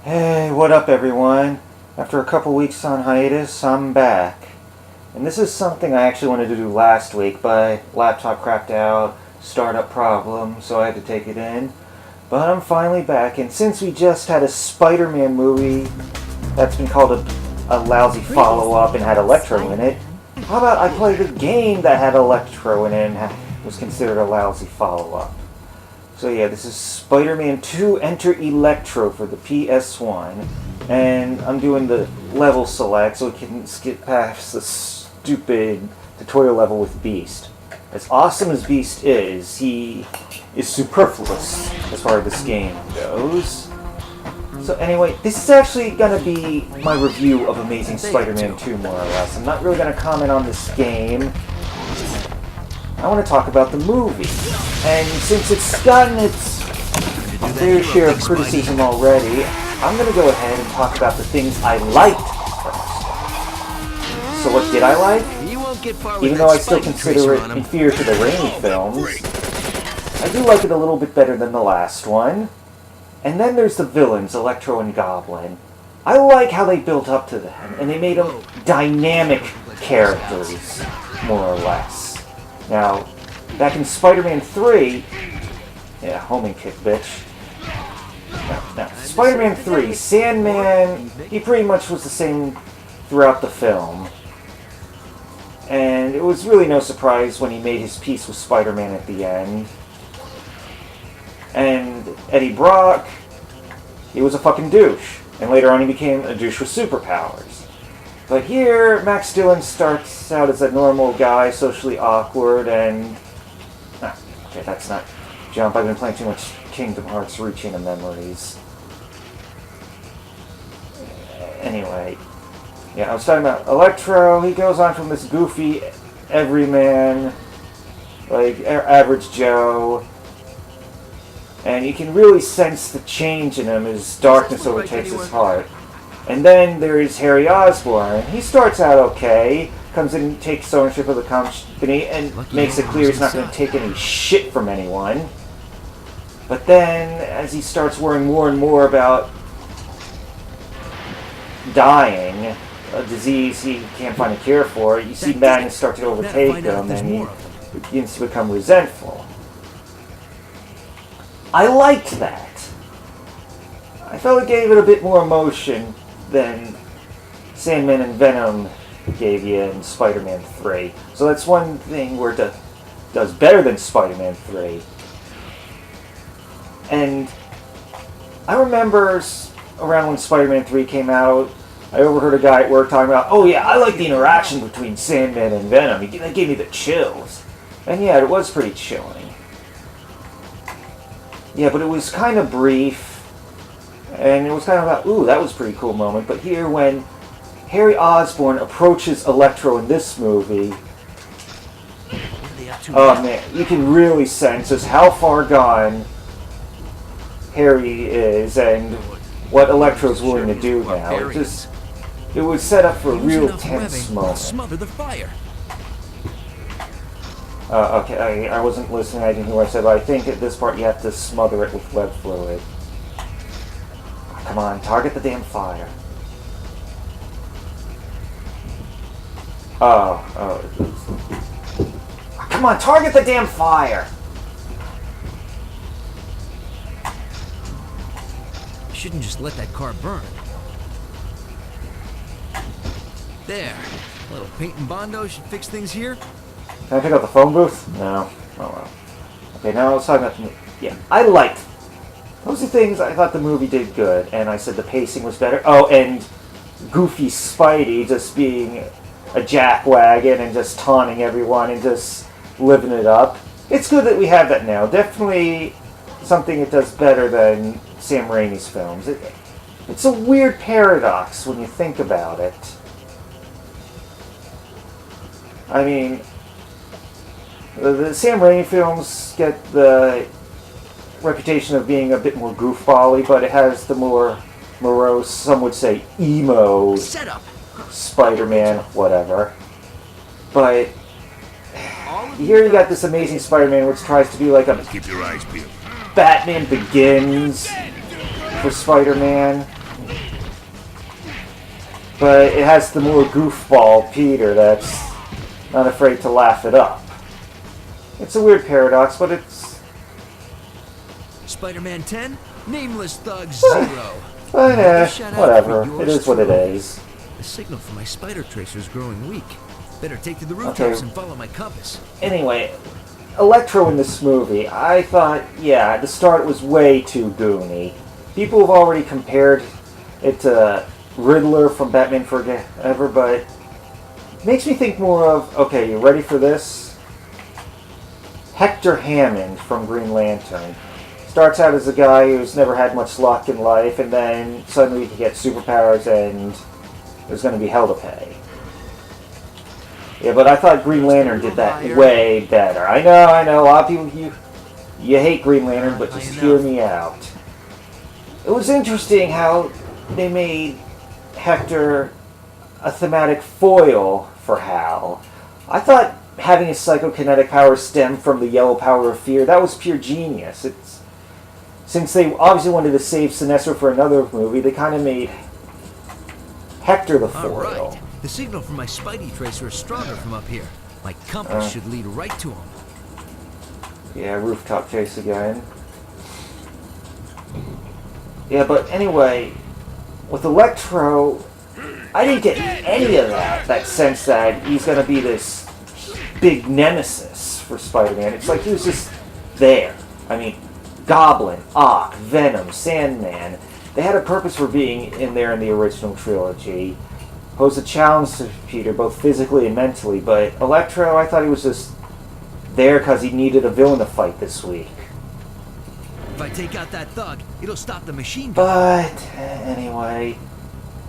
Hey, what up everyone? After a couple weeks on hiatus, I'm back. And this is something I actually wanted to do last week, but laptop crapped out, startup problem, so I had to take it in. But I'm finally back, and since we just had a Spider-Man movie that's been called a lousy follow-up and had Electro in it, how about I play the game that had Electro in it and was considered a lousy follow-up? So yeah, this is Spider-Man 2 Enter Electro for the PS1. And I'm doing the level select so we can skip past the stupid tutorial level with Beast. As awesome as Beast is, he is superfluous as far as this game goes. So anyway, this is actually going to be my review of Amazing Spider-Man 2 more or less. I'm not really going to comment on this game. I want to talk about the movie. And since it's gotten its fair share of criticism already, I'm going to go ahead and talk about the things I liked first. So what did I like? Even though I still consider it inferior to the Raimi films, I do like it a little bit better than the last one. And then there's the villains, Electro and Goblin. I like how they built up to them, and they made them dynamic characters, more or less. Now, back in Spider-Man 3... Yeah, homing kick, bitch. Now, Spider-Man 3, Sandman, he pretty much was the same throughout the film. And it was really no surprise when he made his peace with Spider-Man at the end. And Eddie Brock, he was a fucking douche. And later on he became a douche with superpowers. But here, Max Dillon starts out as a normal guy, socially awkward, and... okay, that's not jump. I've been playing too much Kingdom Hearts reaching the memories. Anyway, yeah, I was talking about Electro. He goes on from this goofy everyman, like average Joe, and you can really sense the change in him as darkness overtakes his heart. And then there's Harry Osborn. He starts out okay, comes in and takes ownership of the company, and makes it clear he's not going to take any shit from anyone. But then, as he starts worrying more and more about dying, a disease he can't find a cure for, you see madness start to overtake him, and he begins to become resentful. I liked that. I felt it gave it a bit more emotion than Sandman and Venom gave you in Spider-Man 3. So that's one thing where it does better than Spider-Man 3. And I remember around when Spider-Man 3 came out, I overheard a guy at work talking about, oh yeah, I like the interaction between Sandman and Venom. That gave me the chills. And yeah, it was pretty chilling. Yeah, but it was kind of brief. And it was kind of like, ooh, that was a pretty cool moment. But here, when Harry Osborn approaches Electro in this movie, oh man, you can really sense just how far gone Harry is and what Electro's willing to do now. It was set up for a real tense moment. Okay, I wasn't listening, I didn't hear what I said, but I think at this part you have to smother it with lead fluid. Come on, target the damn fire. Come on, target the damn fire! You shouldn't just let that car burn. There. A little paint and Bondo should fix things here. Can I pick up the phone booth? No. Oh well. Okay, now let's talk about the movie. Yeah, I liked those are things I thought the movie did good, and I said the pacing was better. Oh, and goofy Spidey just being a jackwagon and just taunting everyone and just living it up. It's good that we have that now. Definitely something it does better than Sam Raimi's films. It's a weird paradox when you think about it. I mean, the Sam Raimi films get the reputation of being a bit more goofball-y, but it has the more morose, some would say emo Spider-Man, whatever. But here you got this Amazing Spider-Man which tries to be like a Keep your eyes peeled. Batman Begins for Spider-Man. But it has the more goofball Peter that's not afraid to laugh it up. It's a weird paradox, but it's... Spider-Man 10, Nameless Thug 0. But Another shout out whatever. for It yours is what it truly. is. The signal for my spider tracer's growing weak. Better take to the rooftops Okay. and follow my compass. Anyway, Electro in this movie, I thought, yeah, at the start it was way too goony. People have already compared it to Riddler from Batman Forever, but it makes me think more of, okay, you ready for this? Hector Hammond from Green Lantern. Starts out as a guy who's never had much luck in life, and then suddenly he gets superpowers and there's going to be hell to pay. Yeah, but I thought Green Lantern did that way better. I know, a lot of people, you hate Green Lantern, but just hear me out. It was interesting how they made Hector a thematic foil for Hal. I thought having his psychokinetic power stem from the yellow power of fear, that was pure genius. Since they obviously wanted to save Sinestro for another movie, they kind of made Hector the foil. Alright, the signal from my Spidey tracer is stronger from up here. My compass should lead right to him. Yeah, rooftop chase again. Yeah, but anyway, with Electro, I didn't get any of that sense that he's going to be this big nemesis for Spider-Man. It's like he was just there. I mean, Goblin, Ock, Venom, Sandman, they had a purpose for being in there in the original trilogy. Posed a challenge to Peter, both physically and mentally, but Electro, I thought he was just there because he needed a villain to fight this week. If I take out that thug, it'll stop the machine gun. But anyway,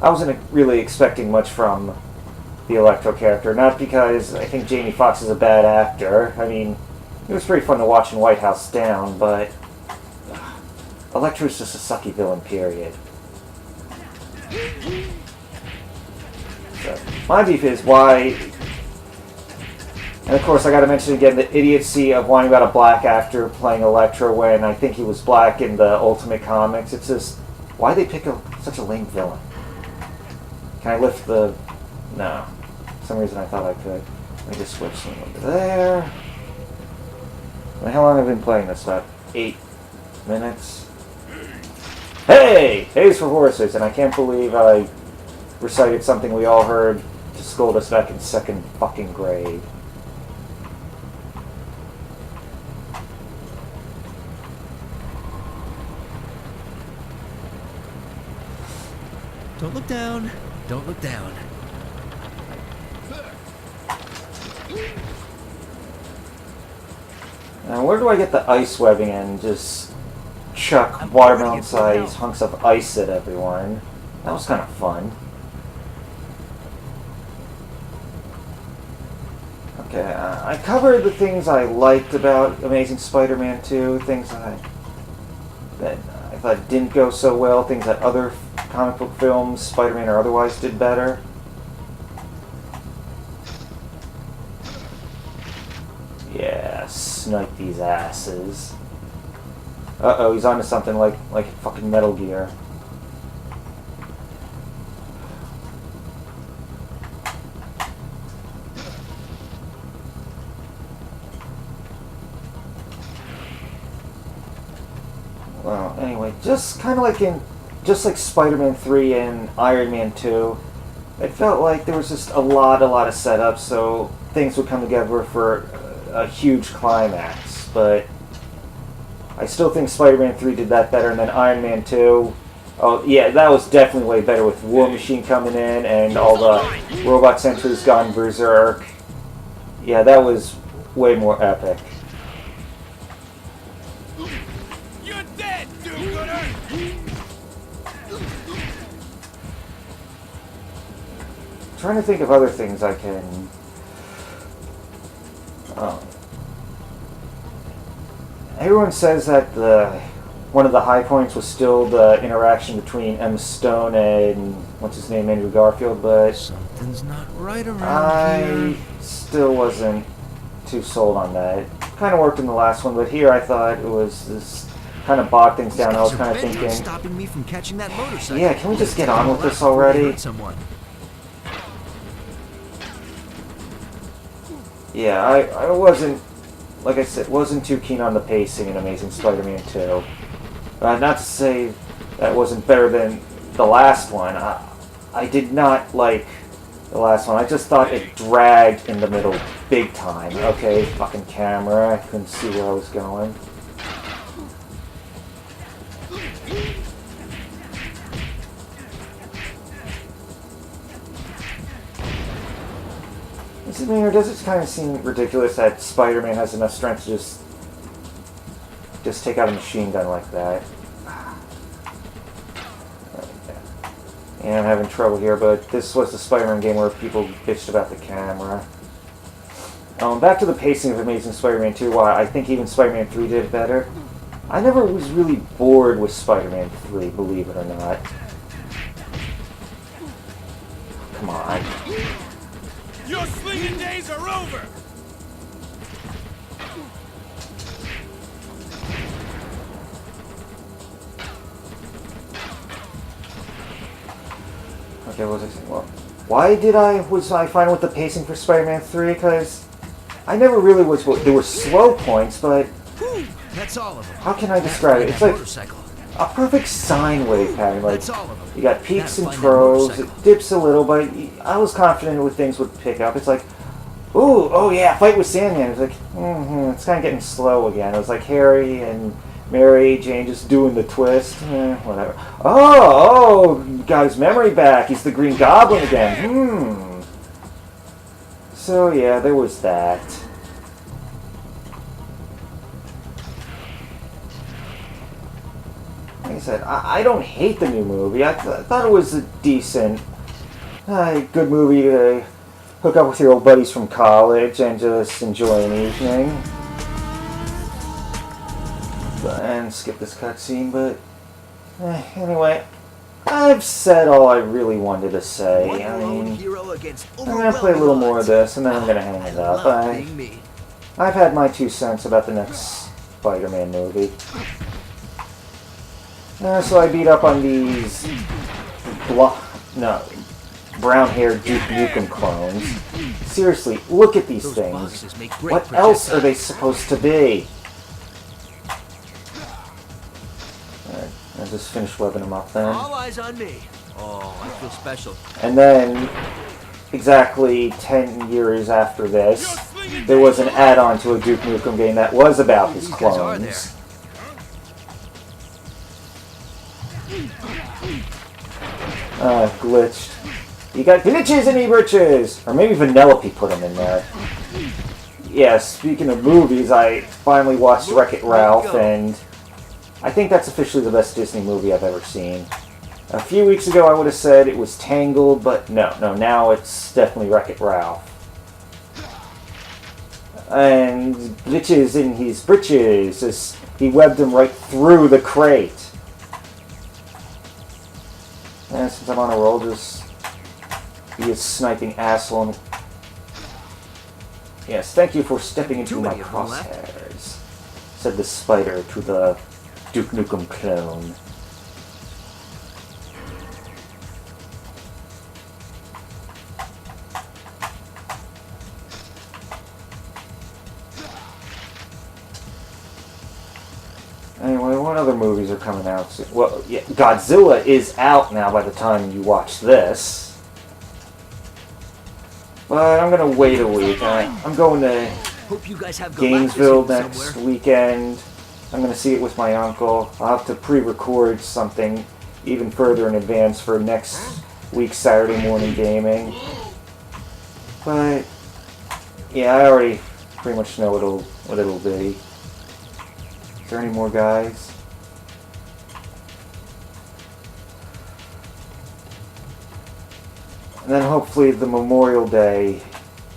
I wasn't really expecting much from the Electro character. Not because I think Jamie Foxx is a bad actor. I mean, it was pretty fun to watch in White House Down, but Electro's just a sucky villain, period. So, my beef is why... And of course, I gotta mention again the idiocy of whining about a black actor playing Electro when I think he was black in the Ultimate Comics. It's just, why they pick such a lame villain? Can I lift the... No. For some reason I thought I could. Let me just switch them over there. How long have I been playing this? About 8 minutes? Hey! Hayes for horses! And I can't believe I recited something we all heard to scold us back in second fucking grade. Don't look down. Don't look down. Now, where do I get the ice webbing and just chuck watermelon-sized hunks of ice at everyone? That was kind of fun. Okay, I covered the things I liked about Amazing Spider-Man 2, things that I thought didn't go so well, things that other comic book films, Spider-Man or otherwise, did better. Yeah, snipe these asses. Uh-oh, he's onto something like fucking Metal Gear. Well, anyway, just kind of like just like Spider-Man 3 and Iron Man 2, it felt like there was just a lot of setup, so things would come together for a huge climax. But I still think Spider-Man 3 did that better, and then Iron Man 2, oh yeah, that was definitely way better with War Machine coming in and all the robot sentries gone berserk. Yeah, that was way more epic. You're dead, do-gooder! Trying to think of other things I can... Everyone says that one of the high points was still the interaction between Emma Stone and what's his name, Andrew Garfield, but Something's not right around I here. still wasn't too sold on that. It kind of worked in the last one, but here I thought it was this kind kind of bogged things down. I was These kind guys of are bent on thinking, stopping me from catching that motorcycle. yeah, can we just get on with this Before we already? hurt someone. Yeah, I wasn't, like I said, wasn't too keen on the pacing in Amazing Spider-Man 2. Not to say that wasn't better than the last one. I did not like the last one. I just thought it dragged in the middle big time. Okay, fucking camera. I couldn't see where I was going. Or does it kind of seem ridiculous that Spider-Man has enough strength to just take out a machine gun like that? Yeah, I'm having trouble here, but this was the Spider-Man game where people bitched about the camera. Back to the pacing of Amazing Spider-Man 2, while I think even Spider-Man 3 did it better. I never was really bored with Spider-Man 3, believe it or not. Come on. Your slinging days are over! Okay, what was I saying? Well, why was I fine with the pacing for Spider-Man 3? Because I never really was. Well, there were slow points, but That's all of them. how can I describe it? It's like motorcycle. a perfect sine wave pattern. Like, That's all of them. you got peaks and Gotta find that troughs. motorcycle. It dips a little, but I was confident with things would pick up. It's like, ooh, oh yeah, fight with Sandman. It's like, it's kind of getting slow again. It was like Harry and Mary Jane just doing the twist. Whatever. Oh, got his memory back. He's the Green Goblin again. So yeah, there was that. Like I said, I don't hate the new movie. I thought it was a decent, good movie to hook up with your old buddies from college and just enjoy an evening. And skip this cutscene, but anyway, I've said all I really wanted to say. I mean, I'm gonna play a little more of this, and then I'm gonna hang it up. I've had my 2 cents about the next Spider-Man movie. So I beat up on these brown-haired Duke Nukem clones. Seriously, look at these things. What else are they supposed to be? Alright, I'll just finish webbing them up then. All eyes on me. Oh, I feel special. And then, exactly 10 years after this, there was an add-on to a Duke Nukem game that was about his clones. Glitched. You got glitches in e-britches! Or maybe Vanellope put them in there. Yeah, speaking of movies, I finally watched Wreck-It Ralph, and I think that's officially the best Disney movie I've ever seen. A few weeks ago I would have said it was Tangled, but no, now it's definitely Wreck-It Ralph. And glitches in his britches, as he webbed them right through the crate. And since I'm on a roll, just be a sniping asshole. Yes, thank you for stepping into my crosshairs, said the spider to the Duke Nukem clone. Anyway, what other movies are coming out soon? Well, yeah, Godzilla is out now by the time you watch this. But I'm going to wait a week. I'm going to Gainesville next weekend. I'm going to see it with my uncle. I'll have to pre-record something even further in advance for next week's Saturday morning gaming. But, yeah, I already pretty much know what it'll be. Is there any more guys? And then hopefully the Memorial Day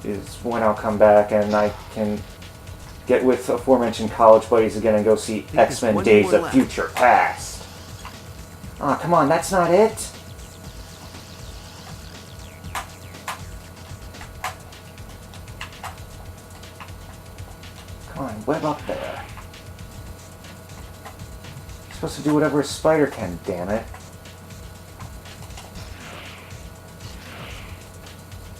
is when I'll come back and I can get with aforementioned college buddies again and go see X-Men Days of Future Past. Oh, come on, that's not it? Come on, web up there. do whatever a spider can, damn it.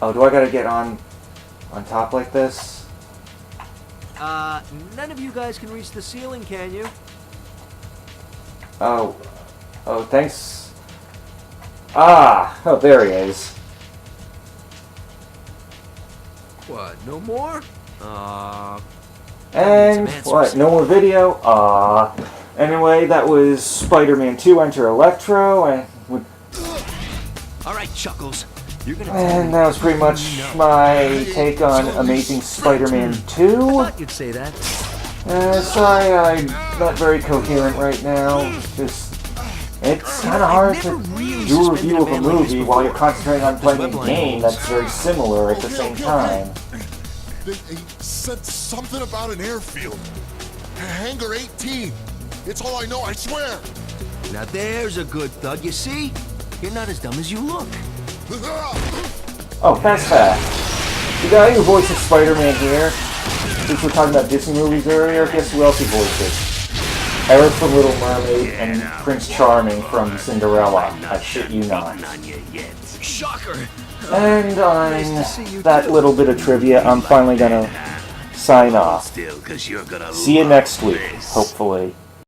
Oh, do I gotta get on top like this? None of you guys can reach the ceiling, can you? Oh, thanks. Ah, oh, there he is. What, no more? And what? No more video? Anyway, that was Spider-Man 2 Enter Electro, Alright, Chuckles. You're gonna and that was pretty much my take on Amazing Spider-Man 2. thought you'd say that. Sorry, I'm not very coherent right now. It's kind of hard to do a review of a movie while you're concentrating on playing a game that's very similar at the same time. They said something about an airfield. Hangar 18. It's all I know, I swear. Now there's a good thug. You see? You're not as dumb as you look. Oh, fast fact. The guy who voices Spider-Man here, since we're talking about Disney movies earlier, guess who else he voices? Eric from Little Mermaid and Prince Charming from Cinderella. I shit you not. Shocker! And on that little bit of trivia, I'm finally gonna sign off. See you next week, hopefully.